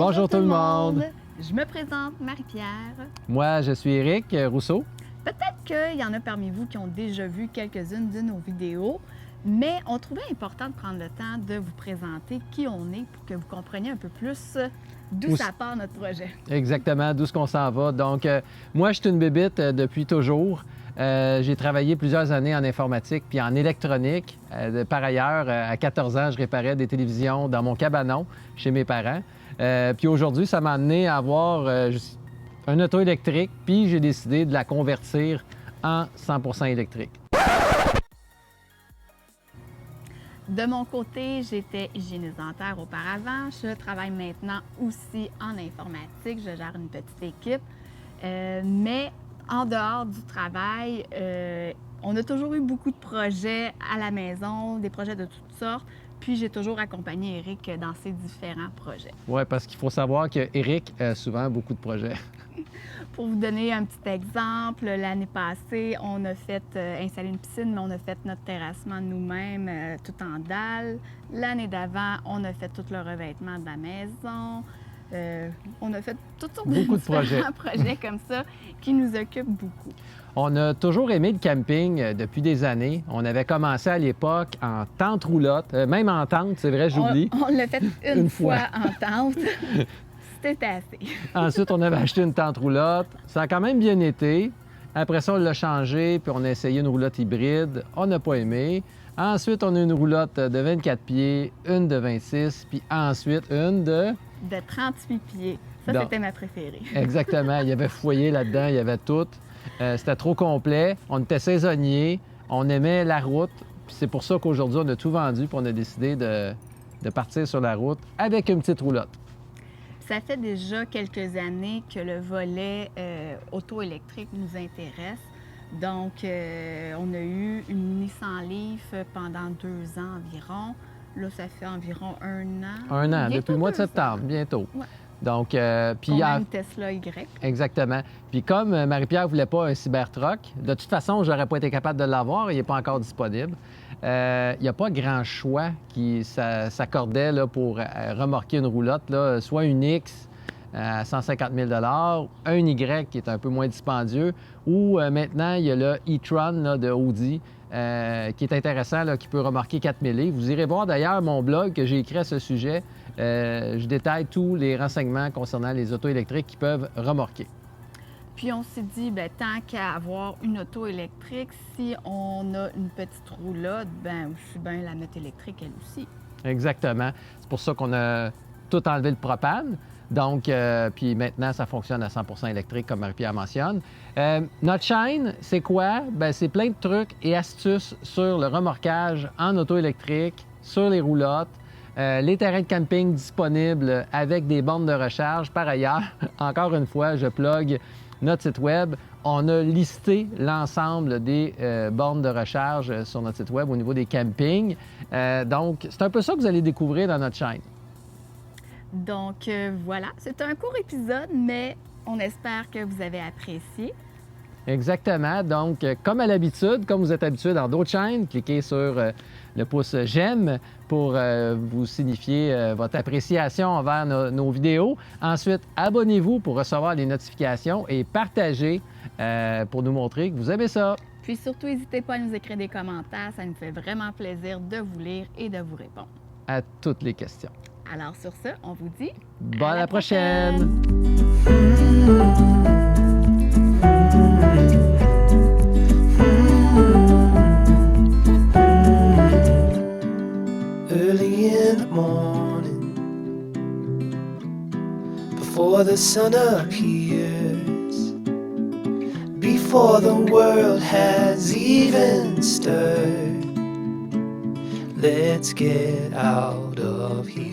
Bonjour tout le monde! Je me présente, Marie-Pierre. Moi, je suis Éric Rousseau. Peut-être qu'il y en a parmi vous qui ont déjà vu quelques-unes de nos vidéos, mais on trouvait important de prendre le temps de vous présenter qui on est pour que vous compreniez un peu plus d'où ça part notre projet. Exactement, d'où ce qu'on s'en va. Donc, moi, je suis une bébite depuis toujours. J'ai travaillé plusieurs années en informatique puis en électronique. Par ailleurs, à 14 ans, je réparais des télévisions dans mon cabanon chez mes parents. Puis aujourd'hui, ça m'a amené à avoir un auto électrique, puis j'ai décidé de la convertir en 100% électrique. De mon côté, j'étais hygiéniste dentaire auparavant. Je travaille maintenant aussi en informatique. Je gère une petite équipe. Mais en dehors du travail, on a toujours eu beaucoup de projets à la maison, des projets de toutes sortes. Puis j'ai toujours accompagné Éric dans ses différents projets. Oui, parce qu'il faut savoir qu'Éric a souvent beaucoup de projets. Pour vous donner un petit exemple, l'année passée, on a fait installer une piscine, mais on a fait notre terrassement nous-mêmes, tout en dalles. L'année d'avant, on a fait tout le revêtement de la maison. On a fait toutes sortes de projets comme ça qui nous occupent beaucoup. On a toujours aimé le camping depuis des années. On avait commencé à l'époque en tente roulotte, même en tente, c'est vrai, j'oublie. On l'a fait une fois en tente. C'était assez. Ensuite, on avait acheté une tente roulotte. Ça a quand même bien été. Après ça, on l'a changé, puis on a essayé une roulotte hybride. On n'a pas aimé. Ensuite, on a une roulotte de 24 pieds, une de 26, puis ensuite une de 38 pieds. Ça, c'était ma préférée. Exactement. Il y avait foyer là-dedans, il y avait tout. C'était trop complet. On était saisonniers, on aimait la route. Puis c'est pour ça qu'aujourd'hui, on a tout vendu, puis on a décidé de partir sur la route avec une petite roulotte. Ça fait déjà quelques années que le volet auto-électrique nous intéresse. Donc, on a eu une Nissan Leaf pendant 2 ans environ. Là, ça fait environ 1 an. 1 an, bientôt depuis le mois de septembre, bientôt. Ouais. Donc, puis on a une Tesla Y. Exactement. Puis comme Marie-Pierre ne voulait pas un Cybertruck, de toute façon, je n'aurais pas été capable de l'avoir, il n'est pas encore disponible. Il n'y a pas grand choix qui s'accordait là, pour remorquer une roulotte, là, soit une X à 150 000 un Y qui est un peu moins dispendieux, ou maintenant, il y a le e-tron là, de Audi qui est intéressant, là, qui peut remorquer 4000 livres. Vous irez voir d'ailleurs mon blog que j'ai écrit à ce sujet. Je détaille tous les renseignements concernant les autos électriques qui peuvent remorquer. Puis on s'est dit, bien, tant qu'à avoir une auto électrique, si on a une petite roulotte, bien, je suis bien la mettre électrique elle aussi. Exactement. C'est pour ça qu'on a tout enlevé le propane. Donc, puis maintenant, ça fonctionne à 100% électrique, comme Marie-Pierre mentionne. Notre chaîne, c'est quoi? Bien, c'est plein de trucs et astuces sur le remorquage en auto électrique, sur les roulottes, les terrains de camping disponibles avec des bornes de recharge. Par ailleurs, encore une fois, je plug notre site web. On a listé l'ensemble des bornes de recharge sur notre site web au niveau des campings. Donc, c'est un peu ça que vous allez découvrir dans notre chaîne. Donc, voilà, c'est un court épisode, mais on espère que vous avez apprécié. Exactement. Donc, comme à l'habitude, comme vous êtes habitué dans d'autres chaînes, cliquez sur le pouce j'aime pour vous signifier votre appréciation envers nos vidéos. Ensuite, abonnez-vous pour recevoir les notifications et partagez pour nous montrer que vous aimez ça. Puis surtout, n'hésitez pas à nous écrire des commentaires. Ça nous fait vraiment plaisir de vous lire et de vous répondre. À toutes les questions. Alors sur ce, on vous dit à la prochaine. Early in the morning, before the sun appears, before the world has even stirred, let's get out of here.